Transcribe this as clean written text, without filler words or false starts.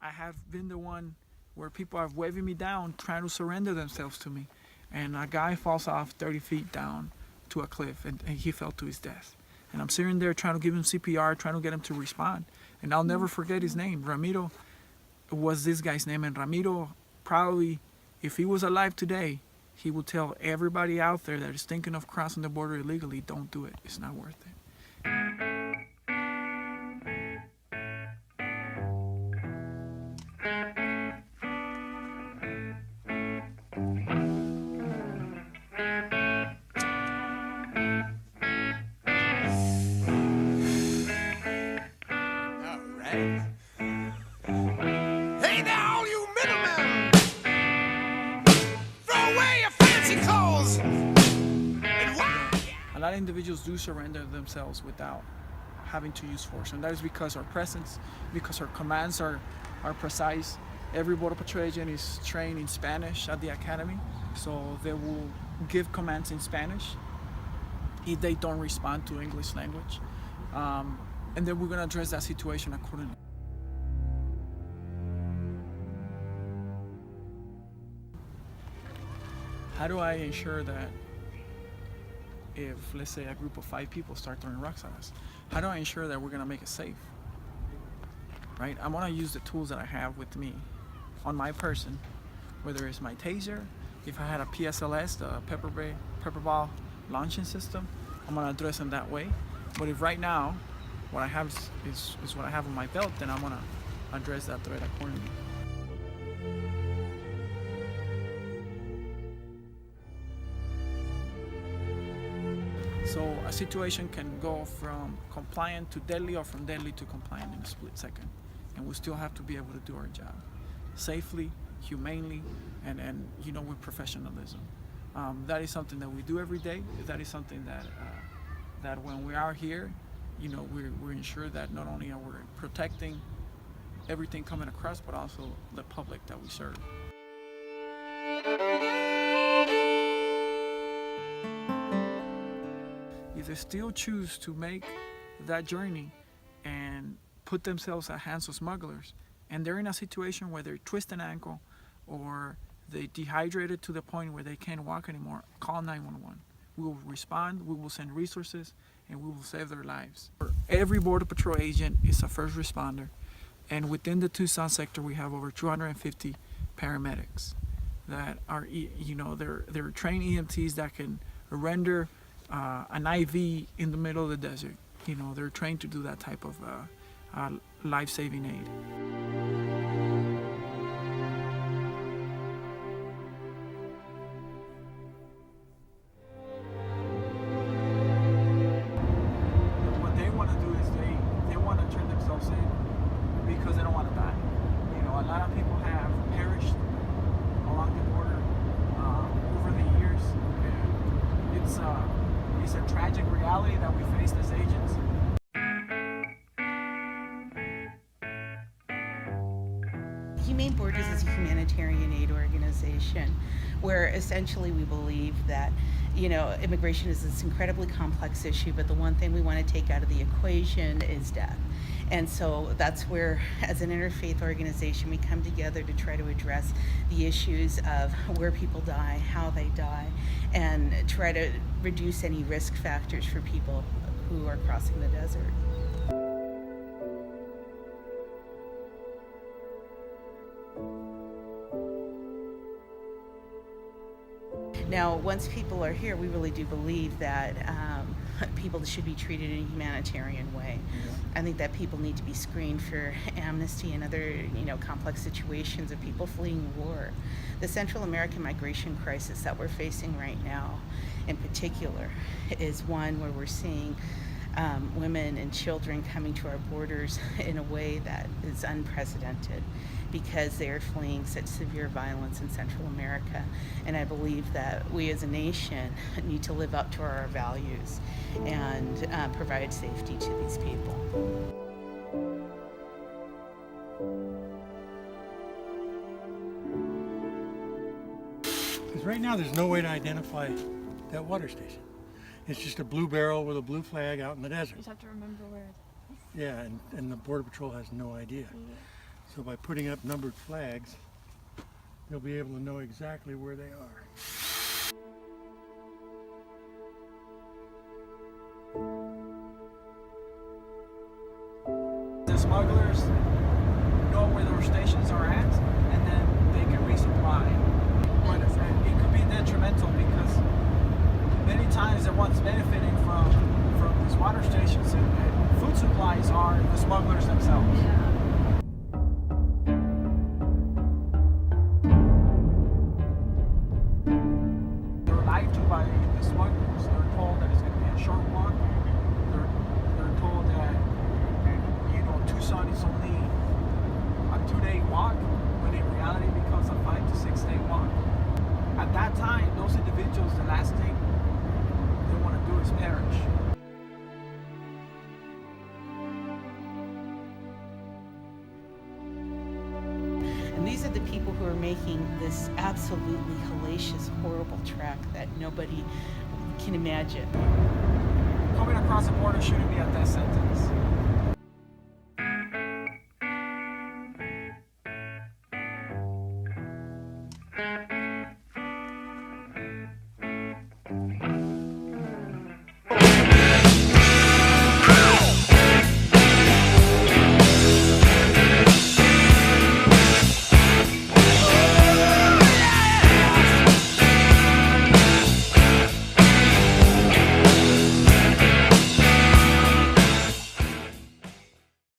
I have been the one where people are waving me down, trying to surrender themselves to me. And a guy falls off 30 feet down to a cliff, and he fell to his death. And I'm sitting there trying to give him CPR, trying to get him to respond. And I'll never forget his name. Ramiro was this guy's name. And Ramiro, probably, if he was alive today, he would tell everybody out there that is thinking of crossing the border illegally, don't do it. It's not worth it. Hey now, all you middlemen! Throw away your fancy clothes! And why? A lot of individuals do surrender themselves without having to use force, and that is because our presence, because our commands are precise. Every Border Patrol agent is trained in Spanish at the academy, so they will give commands in Spanish if they don't respond to English language. And then we're going to address that situation accordingly. How do I ensure that if, let's say, a group of 5 people start throwing rocks at us, how do I ensure that we're going to make it safe? Right? I want to use the tools that I have with me on my person, whether it's my taser, if I had a PSLS, the pepper ball launching system, I'm going to address them that way. But if right now what I have is what I have on my belt, then I'm going to address that threat accordingly. So a situation can go from compliant to deadly, or from deadly to compliant in a split second. And we still have to be able to do our job safely, humanely, and with professionalism. That is something that we do every day. That is something that when we are here, we ensure that not only are we protecting everything coming across, but also the public that we serve. If they still choose to make that journey and put themselves at hands of smugglers, and they're in a situation where they twist an ankle or they dehydrated to the point where they can't walk anymore, call 911. We will respond, we will send resources, and we will save their lives. Every Border Patrol agent is a first responder, and within the Tucson sector we have over 250 paramedics that are, they're trained EMTs that can render an IV in the middle of the desert. They're trained to do that type of life-saving aid. What they want to do is they want to turn themselves in because they don't want to die. A lot of people have perished along the border over the years. It's a tragic reality that we face as agents. Humane Borders is a humanitarian aid organization where essentially we believe that, immigration is this incredibly complex issue, but the one thing we want to take out of the equation is death. And so that's where, as an interfaith organization, we come together to try to address the issues of where people die, how they die, and try to reduce any risk factors for people who are crossing the desert. Now, once people are here, we really do believe that people should be treated in a humanitarian way. I think that people need to be screened for amnesty and other, complex situations of people fleeing war. The Central American migration crisis that we're facing right now, in particular, is one where we're seeing women and children coming to our borders in a way that is unprecedented because they are fleeing such severe violence in Central America. And I believe that we as a nation need to live up to our values and provide safety to these people. Because right now there's no way to identify that water station. It's just a blue barrel with a blue flag out in the desert. You just have to remember where it is. Yeah, and the Border Patrol has no idea. So by putting up numbered flags, they'll be able to know exactly where they are. The smugglers know where those stations are at, and then they can resupply. But it could be detrimental because many times the ones benefiting from these water stations and food supplies are the smugglers themselves. They're lied to by the smugglers. They're told that it's going to be a short walk. They're told that Tucson is only a 2-day walk, when in reality it becomes a 5 to 6 day walk. At that time, those individuals, the last thing they want to do is perish. And these are the people who are making this absolutely hellacious, horrible track that nobody can imagine. Coming across the border shouldn't be a death sentence.